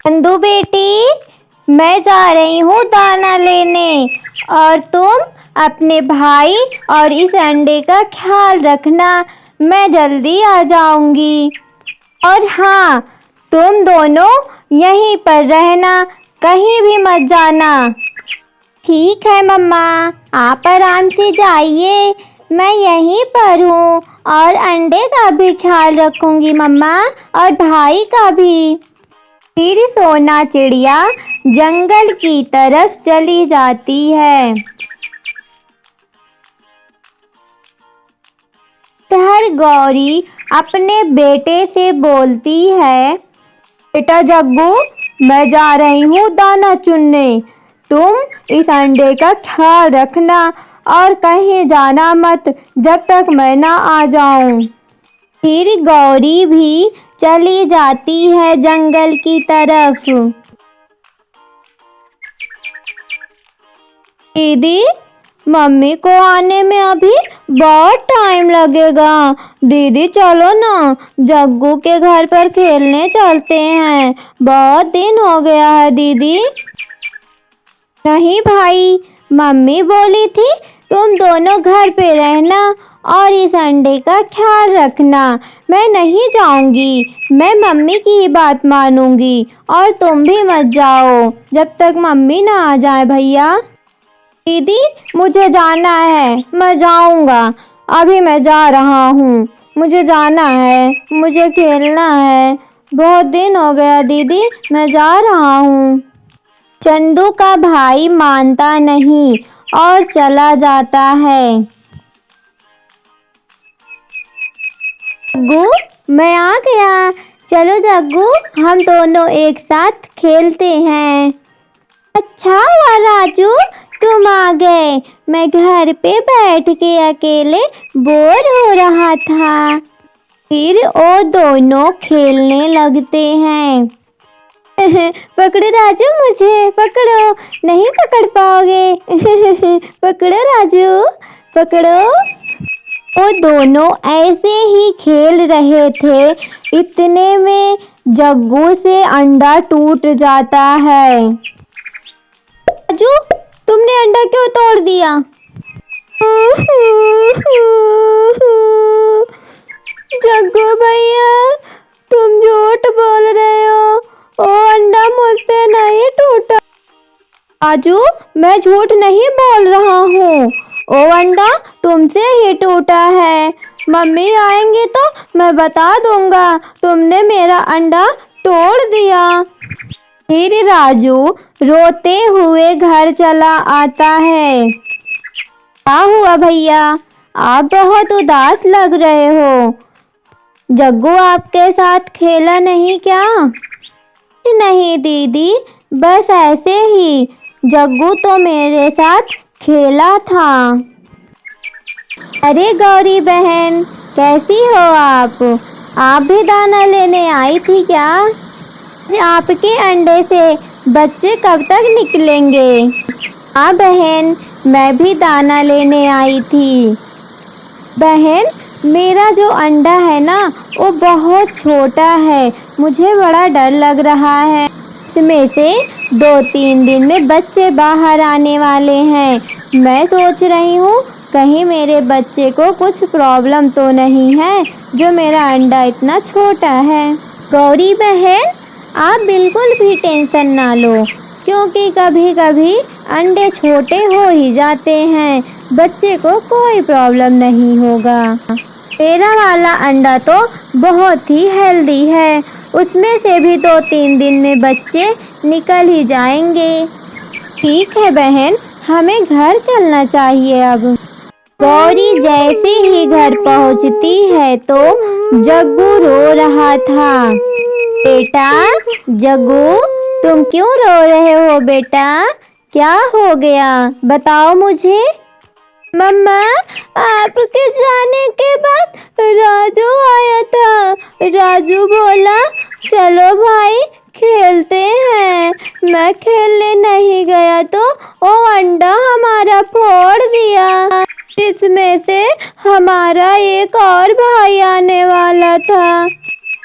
चंदू बेटी, मैं जा रही हूँ दाना लेने और तुम अपने भाई और इस अंडे का ख्याल रखना। मैं जल्दी आ जाऊंगी। और हाँ, तुम दोनों यहीं पर रहना, कहीं भी मत जाना। ठीक है मम्मा, आप आराम से जाइए, मैं यहीं पर हूँ और अंडे का भी ख्याल रखूंगी मम्मा, और भाई का भी। फिर सोना चिड़िया जंगल की तरफ चली जाती है। इधर गौरी अपने बेटे से बोलती है, बेटा जग्गू, मैं जा रही हूँ दाना चुनने। तुम इस अंडे का ख्याल रखना और कहीं जाना मत जब तक मैं ना आ जाऊं। फिर गौरी भी चली जाती है जंगल की तरफ। दीदी, मम्मी को आने में अभी बहुत टाइम लगेगा। दीदी चलो ना, जग्गू के घर पर खेलने चलते हैं, बहुत दिन हो गया है दीदी। नहीं भाई, मम्मी बोली थी तुम दोनों घर पे रहना और इस अंडे का ख्याल रखना। मैं नहीं जाऊंगी, मैं मम्मी की ही बात मानूंगी और तुम भी मत जाओ जब तक मम्मी ना आ जाए। भैया दीदी, मुझे जाना है, मैं जाऊंगा, अभी मैं जा रहा हूँ, मुझे जाना है, मुझे खेलना है, बहुत दिन हो गया दीदी, मैं जा रहा हूँ। चंदू का भाई मानता नहीं और चला जाता है। जग्गू, मैं आ गया, चलो जग्गू, हम दोनों एक साथ खेलते हैं। अच्छा हुआ राजू, तुम आ गए, मैं घर पे बैठ के अकेले बोर हो रहा था। फिर वो दोनों खेलने लगते हैं। पकड़ो राजू, मुझे पकड़ो, नहीं पकड़ पाओगे। पकड़ो राजू, पकड़ो। वो दोनों ऐसे ही खेल रहे थे, इतने में जग्गू से अंडा टूट जाता है। राजू, तुमने अंडा क्यों तोड़ दिया? जग्गू भैया, तुम झूठ बोल रहे हो, वो अंडा मुझसे नहीं टूटा। राजू, मैं झूठ नहीं बोल रहा हूँ, वो अंडा तुमसे ही टूटा है। मम्मी आएंगे तो मैं बता दूंगा तुमने मेरा अंडा तोड़ दिया। फिर राजू रोते हुए घर चला आता है। क्या हुआ भैया, आप बहुत उदास लग रहे हो? जग्गू आपके साथ खेला नहीं क्या? नहीं दीदी, बस ऐसे ही, जग्गू तो मेरे साथ खेला था। अरे गौरी बहन, कैसी हो आप? आप भी दाना लेने आई थी क्या? आपके अंडे से बच्चे कब तक निकलेंगे? हाँ बहन, मैं भी दाना लेने आई थी। बहन, मेरा जो अंडा है ना, वो बहुत छोटा है, मुझे बड़ा डर लग रहा है। इसमें से 2-3 दिन में बच्चे बाहर आने वाले हैं। मैं सोच रही हूँ कहीं मेरे बच्चे को कुछ प्रॉब्लम तो नहीं है जो मेरा अंडा इतना छोटा है। गौरी बहन, आप बिल्कुल भी टेंशन ना लो, क्योंकि कभी कभी अंडे छोटे हो ही जाते हैं, बच्चे को कोई प्रॉब्लम नहीं होगा। मेरा वाला अंडा तो बहुत ही हेल्दी है, उसमें से भी 2-3 दिन में बच्चे निकल ही जाएंगे। ठीक है बहन, हमें घर चलना चाहिए अब। गौरी जैसे ही घर पहुंचती है तो जग्गू रो रहा था। बेटा जग्गू, तुम क्यों रो रहे हो बेटा? क्या हो गया, बताओ मुझे। मम्मा, आपके जाने के बाद राजू आया था, राजू बोला चलो भाई खेलते हैं। मैं खेलने नहीं गया तो वो अंडा हमारा फोड़ दिया, इसमें से हमारा एक और भाई आने वाला था।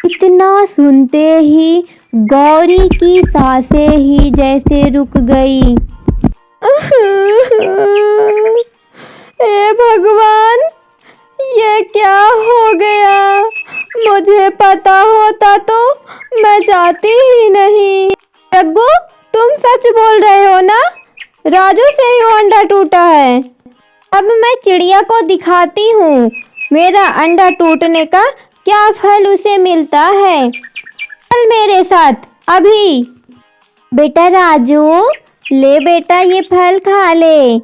इतना इतना सुनते ही गौरी की सांसें ही जैसे रुक गई। हे भगवान, ये क्या हो गया? मुझे पता होता तो मैं जाती ही नहीं। जग्गू, तुम सच बोल रहे हो ना? राजू से ही वो अंडा टूटा है। अब मैं चिड़िया को दिखाती हूँ मेरा अंडा टूटने का क्या फल उसे मिलता है। चल मेरे साथ अभी। बेटा राजू, ले बेटा ये फल खा ले।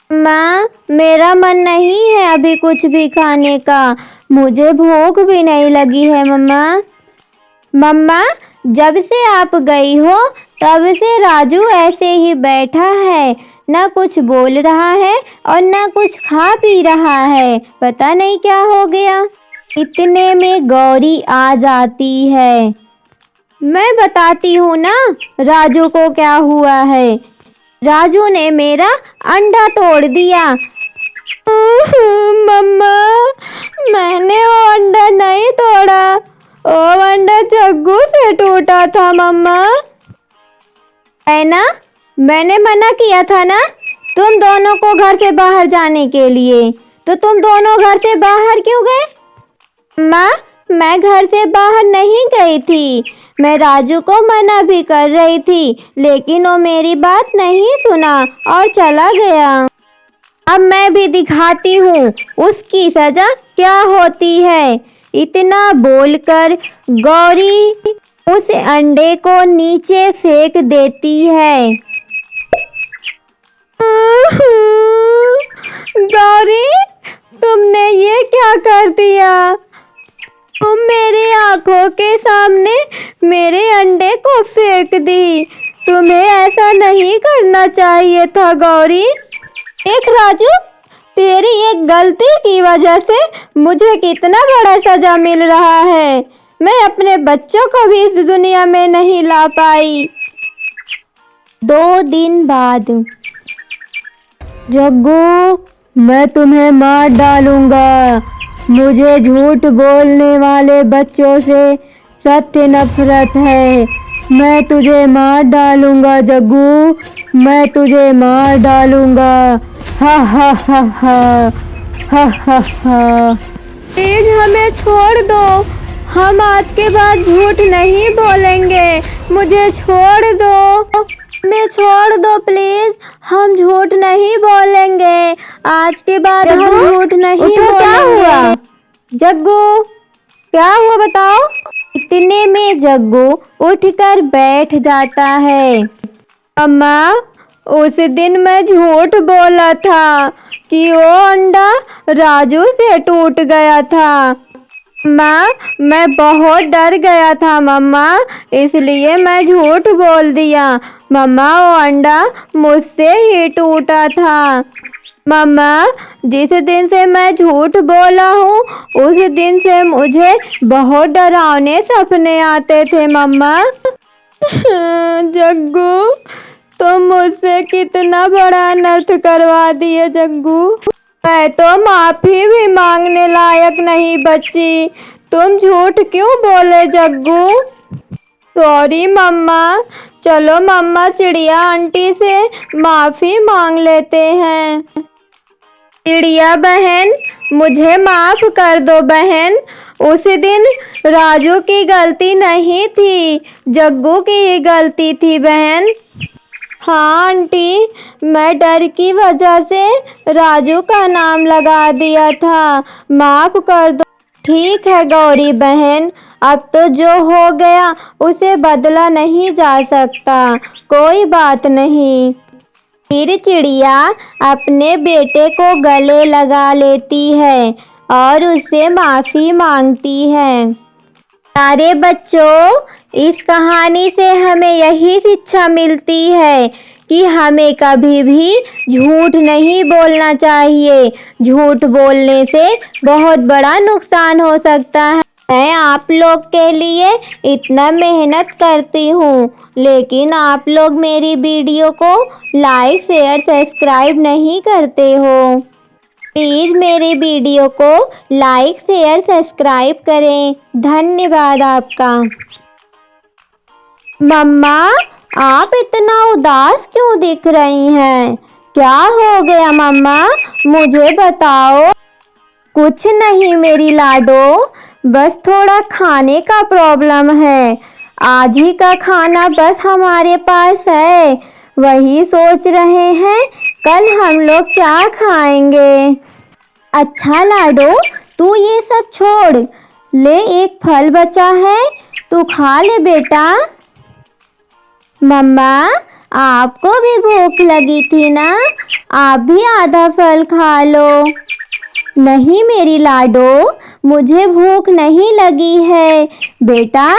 माँ, मेरा मन नहीं है अभी कुछ भी खाने का, मुझे भूख भी नहीं लगी है मम्मा। मम्मा, जब से आप गई हो तब से राजू ऐसे ही बैठा है, ना कुछ बोल रहा है और ना कुछ खा पी रहा है, पता नहीं क्या हो गया। इतने में गौरी आ जाती है। मैं बताती हूँ ना राजू को क्या हुआ है। राजू ने मेरा अंडा तोड़ दिया। मम्मा, मैंने वो अंडा नहीं तोड़ा, वो अंडा जग्गू से टूटा था मम्मा। है ना, मैंने मना किया था ना तुम दोनों को घर से बाहर जाने के लिए, तो तुम दोनों घर से बाहर क्यों गए? माँ, मैं घर से बाहर नहीं गई थी, मैं राजू को मना भी कर रही थी, लेकिन वो मेरी बात नहीं सुना और चला गया। अब मैं भी दिखाती हूँ उसकी सजा क्या होती है। इतना बोलकर गौरी उस अंडे को नीचे फेंक देती है। गौरी, तुमने ये क्या कर दिया? तुम मेरी आंखों के सामने मेरे अंडे को फेंक दी। तुम्हें ऐसा नहीं करना चाहिए था गौरी। देख राजू, तेरी एक गलती की वजह से मुझे कितना बड़ा सजा मिल रहा है। मैं अपने बच्चों को भी इस दुनिया में नहीं ला पाई। 2 दिन बाद। जग्गू, मैं तुम्हें मार डालूंगा। मुझे झूठ बोलने वाले बच्चों से सत्य नफरत है। मैं तुझे मार डालूंगा जग्गू, मैं तुझे मार डालूंगा। हा हा हा हा हा हा हा। प्लीज हमें छोड़ दो, हम आज के बाद झूठ नहीं बोलेंगे। मुझे छोड़ दो, हमें छोड़ दो प्लीज, हम झूठ नहीं बोलेंगे। आज के बाद हम झूठ नहीं बोलेंगे। क्या हुआ जग्गू, क्या हुआ बताओ? इतने में जग्गू उठकर बैठ जाता है। अम्मा, उस दिन मैं झूठ बोला था कि वो अंडा राजू से टूट गया था। माँ, मैं बहुत डर गया था मम्मा, इसलिए मैं झूठ बोल दिया। मम्मा, वो अंडा मुझसे ही टूटा था। मम्मा, जिस दिन से मैं झूठ बोला हूँ उस दिन से मुझे बहुत डरावने सपने आते थे मम्मा। जग्गू, तुम मुझसे कितना बड़ा अनर्थ करवा दिए जग्गू। मैं तो माफी भी मांगने लायक नहीं बची। तुम झूठ क्यों बोले जग्गू? सॉरी मम्मा। चलो मम्मा, चिड़िया आंटी से माफी मांग लेते हैं। चिड़िया बहन, मुझे माफ कर दो बहन। उस दिन राजू की गलती नहीं थी, जग्गू की ही गलती थी बहन। हाँ आंटी, मैं डर की वजह से राजू का नाम लगा दिया था, माफ कर दो। ठीक है गौरी बहन, अब तो जो हो गया उसे बदला नहीं जा सकता, कोई बात नहीं। फिर चिड़िया अपने बेटे को गले लगा लेती है और उससे माफ़ी मांगती है। प्यारे बच्चों, इस कहानी से हमें यही शिक्षा मिलती है कि हमें कभी भी झूठ नहीं बोलना चाहिए। झूठ बोलने से बहुत बड़ा नुकसान हो सकता है। मैं आप लोग के लिए इतना मेहनत करती हूँ, लेकिन आप लोग मेरी वीडियो को लाइक शेयर सब्सक्राइब नहीं करते हो। प्लीज़ मेरे वीडियो को लाइक शेयर सब्सक्राइब करें। धन्यवाद आपका। मम्मा, आप इतना उदास क्यों दिख रही हैं? क्या हो गया मम्मा, मुझे बताओ। कुछ नहीं मेरी लाडो, बस थोड़ा खाने का प्रॉब्लम है। आज ही का खाना बस हमारे पास है, वही सोच रहे हैं कल हम लोग क्या खाएंगे। अच्छा लाडो, तू ये सब छोड़, ले एक फल बचा है, तू खा ले बेटा। मम्मा, आपको भी भूख लगी थी ना, आप भी आधा फल खा लो। नहीं मेरी लाडो, मुझे भूख नहीं लगी है, बेटा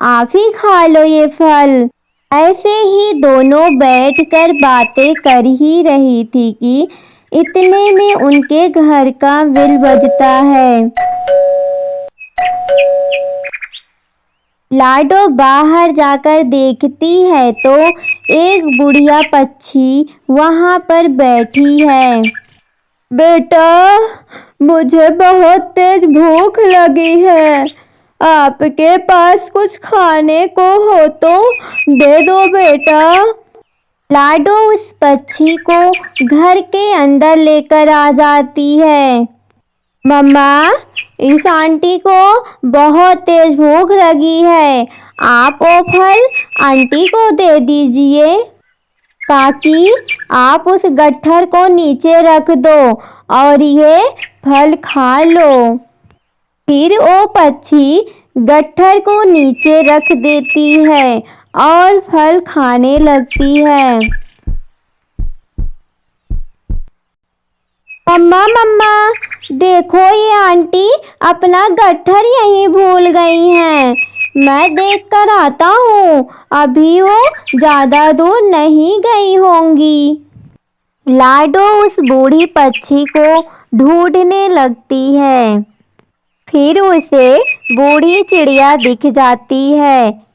आप ही खा लो ये फल। ऐसे ही दोनों बैठकर बातें कर ही रही थी कि इतने में उनके घर का बेल बजता है। लाडो बाहर जाकर देखती है तो एक बुढ़िया पक्षी वहाँ पर बैठी है। बेटा, मुझे बहुत तेज भूख लगी है, आपके पास कुछ खाने को हो तो दे दो बेटा। लाडो उस पक्षी को घर के अंदर लेकर आ जाती है। मम्मा, इस आंटी को बहुत तेज भूख लगी है, आप वो फल आंटी को दे दीजिए। काकी, आप उस गट्ठर को नीचे रख दो और ये फल खा लो। फिर वो पक्षी गट्ठर को नीचे रख देती है और फल खाने लगती है। मम्मा मम्मा, देखो ये आंटी अपना गट्ठर यहीं भूल गई हैं। मैं देख कर आता हूँ, अभी वो ज़्यादा दूर नहीं गई होंगी। लाडो उस बूढ़ी पक्षी को ढूंढने लगती है। फिर उसे बूढ़ी चिड़िया दिख जाती है।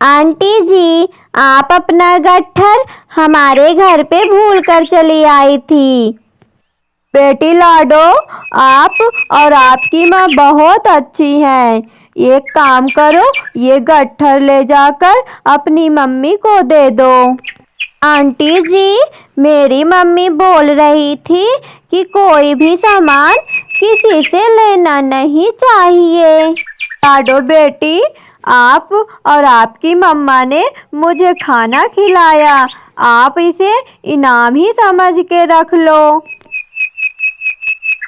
आंटी जी, आप अपना गट्ठर हमारे घर पे भूल कर चली आई थी। बेटी लाडो, आप और आपकी माँ बहुत अच्छी हैं। एक काम करो, ये गट्ठर ले जाकर अपनी मम्मी को दे दो। आंटी जी, मेरी मम्मी बोल रही थी कि कोई भी सामान किसी से लेना नहीं चाहिए। लाडो बेटी, आप और आपकी मम्मा ने मुझे खाना खिलाया, आप इसे इनाम ही समझ के रख लो।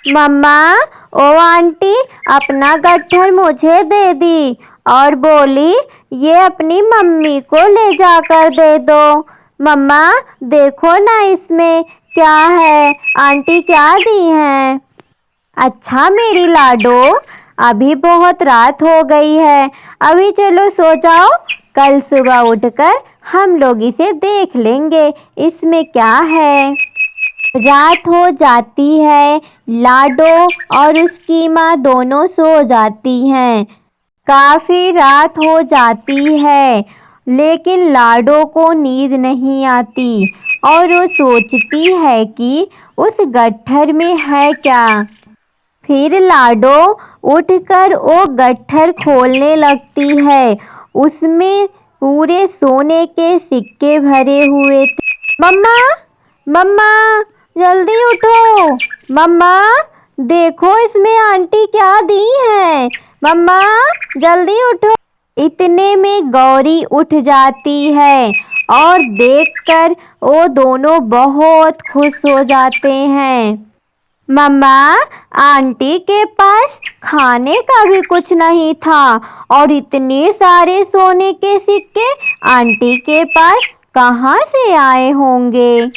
मम्मा, ओ आंटी अपना गट्ठर मुझे दे दी और बोली ये अपनी मम्मी को ले जाकर दे दो। मम्मा देखो ना इसमें क्या है, आंटी क्या दी हैं। अच्छा मेरी लाडो, अभी बहुत रात हो गई है, अभी चलो सो जाओ, कल सुबह उठकर हम लोग इसे देख लेंगे इसमें क्या है। रात हो जाती है, लाडो और उसकी माँ दोनों सो जाती हैं। काफ़ी रात हो जाती है, लेकिन लाडो को नींद नहीं आती और वो सोचती है कि उस गट्ठर में है क्या। फिर लाडो उठकर वो गट्ठर खोलने लगती है, उसमें पूरे सोने के सिक्के भरे हुए थे। मम्मा मम्मा, जल्दी उठो। मम्मा देखो इसमें आंटी क्या दी है। मम्मा जल्दी उठो। इतने में गौरी उठ जाती है और देखकर वो दोनों बहुत खुश हो जाते हैं। मम्मा, आंटी के पास खाने का भी कुछ नहीं था और इतने सारे सोने के सिक्के आंटी के पास कहाँ से आए होंगे।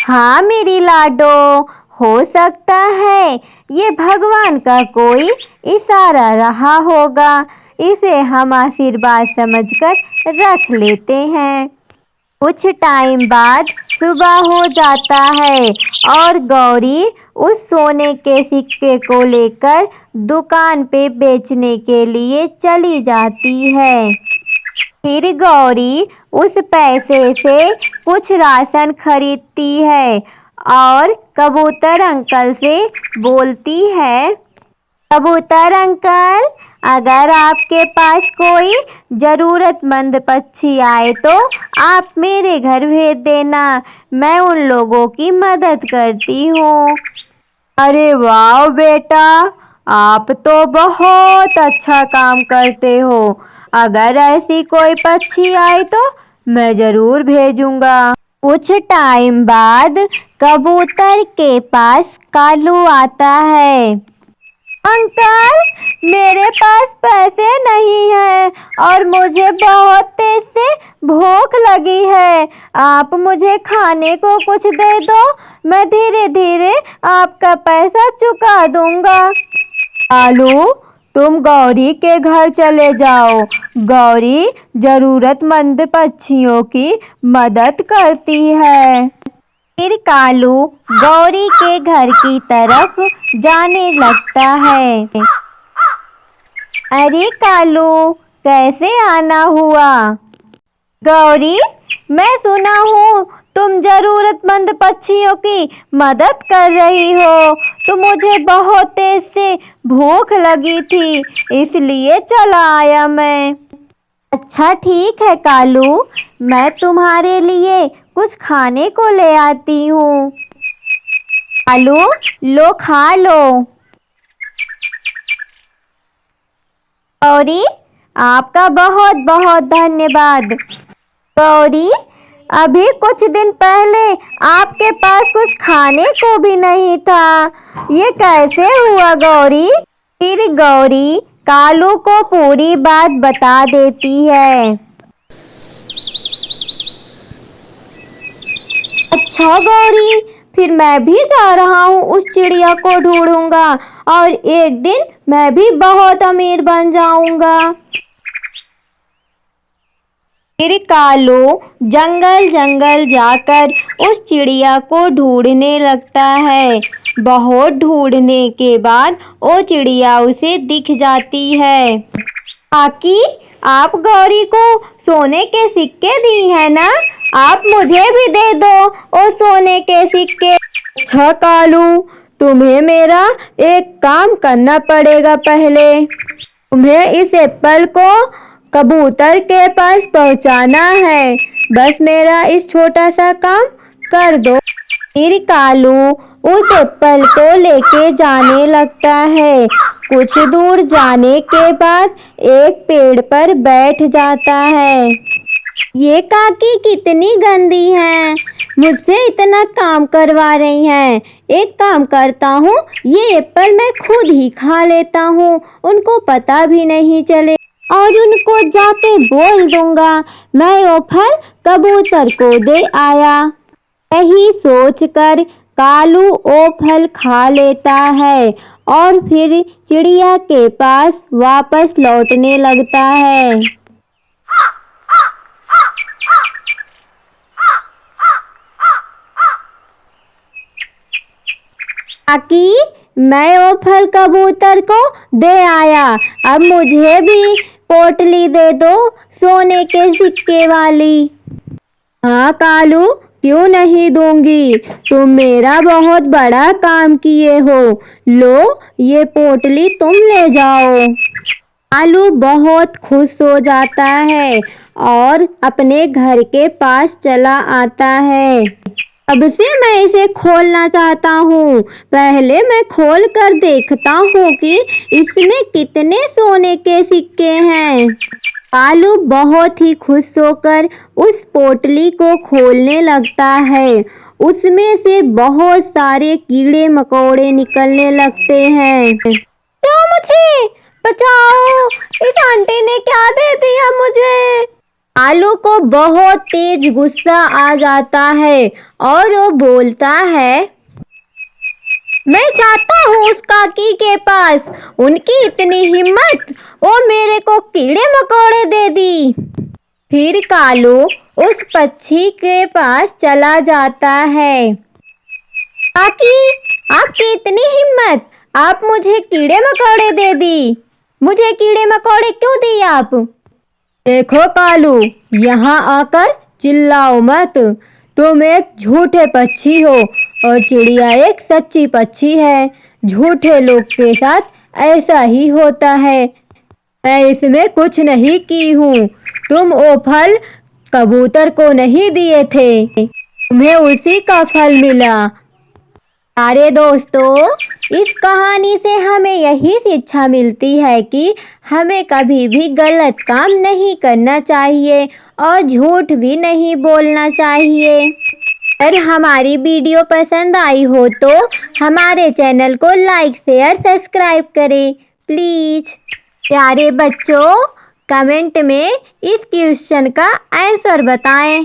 हाँ मेरी लाडो, हो सकता है ये भगवान का कोई इशारा रहा होगा, इसे हम आशीर्वाद समझकर रख लेते हैं। कुछ टाइम बाद सुबह हो जाता है और गौरी उस सोने के सिक्के को लेकर दुकान पे बेचने के लिए चली जाती है। फिर गौरी उस पैसे से कुछ राशन खरीदती है और कबूतर अंकल से बोलती है, कबूतर अंकल, अगर आपके पास कोई ज़रूरतमंद पक्षी आए तो आप मेरे घर भेज देना, मैं उन लोगों की मदद करती हूँ। अरे वाह बेटा, आप तो बहुत अच्छा काम करते हो। अगर ऐसी कोई पक्षी आई तो मैं ज़रूर भेजूंगा। कुछ टाइम बाद कबूतर के पास कालू आता है। अंकल, मेरे पास पैसे नहीं हैं और मुझे बहुत तेज से भूख लगी है। आप मुझे खाने को कुछ दे दो, मैं धीरे धीरे आपका पैसा चुका दूंगा। कालू, तुम गौरी के घर चले जाओ। गौरी जरूरतमंद पक्षियों की मदद करती है। फिर कालू गौरी के घर की तरफ जाने लगता है। अरे कालू, कैसे आना हुआ? गौरी, मैं सुना हूँ तुम जरूरतमंद पक्षियों की मदद कर रही हो, तो मुझे बहुत तेज से भूख लगी थी, इसलिए चला आया मैं। अच्छा ठीक है कालू, मैं तुम्हारे लिए कुछ खाने को ले आती हूँ। कालू, लो खा लो। गौरी, आपका बहुत बहुत धन्यवाद। गौरी, अभी कुछ दिन पहले आपके पास कुछ खाने को भी नहीं था, ये कैसे हुआ गौरी? फिर गौरी कालू को पूरी बात बता देती है। अच्छा गौरी, फिर मैं भी जा रहा हूँ उस चिड़िया को ढूंढूंगा और एक दिन मैं भी बहुत अमीर बन जाऊंगा। फिर कालू जंगल जंगल जाकर उस चिड़िया को ढूंढने लगता है। बहुत ढूंढने के बाद वो चिड़िया उसे दिख जाती है। काकी, आप गौरी को सोने के सिक्के दी है ना? आप मुझे भी दे दो वो सोने के सिक्के। अच्छा कालू, तुम्हें मेरा एक काम करना पड़ेगा। पहले तुम्हें इस एप्पल को कबूतर के पास पहुंचाना है। बस मेरा इस छोटा सा काम कर दो। फिर कालू उस एप्पल को लेके जाने लगता है। कुछ दूर जाने के बाद एक पेड़ पर बैठ जाता है। ये काकी कितनी गंदी हैं, मुझसे इतना काम करवा रही हैं। एक काम करता हूँ, ये एप्पल मैं खुद ही खा लेता हूँ, उनको पता भी नहीं चले और उनको जाके बोल दूंगा मैं वो फल कबूतर को दे आया। यही सोचकर कालू वो फल खा लेता है और फिर चिड़िया के पास वापस लौटने लगता है। काकी, मैं वो फल कबूतर को दे आया, अब मुझे भी पोटली दे दो सोने के सिक्के वाली। हाँ कालू, क्यों नहीं दूंगी, तुम मेरा बहुत बड़ा काम किए हो। लो, ये पोटली तुम ले जाओ। कालू बहुत खुश हो जाता है और अपने घर के पास चला आता है। अब से मैं इसे खोलना चाहता हूँ। पहले मैं खोल कर देखता हूँ कि इसमें कितने सोने के सिक्के हैं। कालू बहुत ही खुश होकर उस पोटली को खोलने लगता है। उसमें से बहुत सारे कीड़े मकोड़े निकलने लगते हैं। तो मुझे बचाओ, इस आंटी ने क्या दे दिया मुझे? कालू को बहुत तेज गुस्सा आ जाता है और वो बोलता है, मैं जाता हूँ उस काकी के पास, उनकी इतनी हिम्मत, वो मेरे को कीड़े मकोड़े दे दी। फिर कालू उस पक्षी के पास चला जाता है। काकी, आपकी इतनी हिम्मत, आप मुझे कीड़े मकोड़े दे दी। मुझे कीड़े मकोड़े क्यों दिए आप? देखो कालू, यहाँ आकर चिल्लाओ मत। तुम एक झूठे पक्षी हो और चिड़िया एक सच्ची पक्षी है। झूठे लोग के साथ ऐसा ही होता है। मैं इसमें कुछ नहीं की हूँ। तुम वो फल कबूतर को नहीं दिए थे, तुम्हें उसी का फल मिला। अरे दोस्तों, इस कहानी से हमें यही शिक्षा मिलती है कि हमें कभी भी गलत काम नहीं करना चाहिए और झूठ भी नहीं बोलना चाहिए। अगर हमारी वीडियो पसंद आई हो तो हमारे चैनल को लाइक शेयर सब्सक्राइब करें प्लीज। प्यारे बच्चों, कमेंट में इस क्वेश्चन का आंसर बताएं।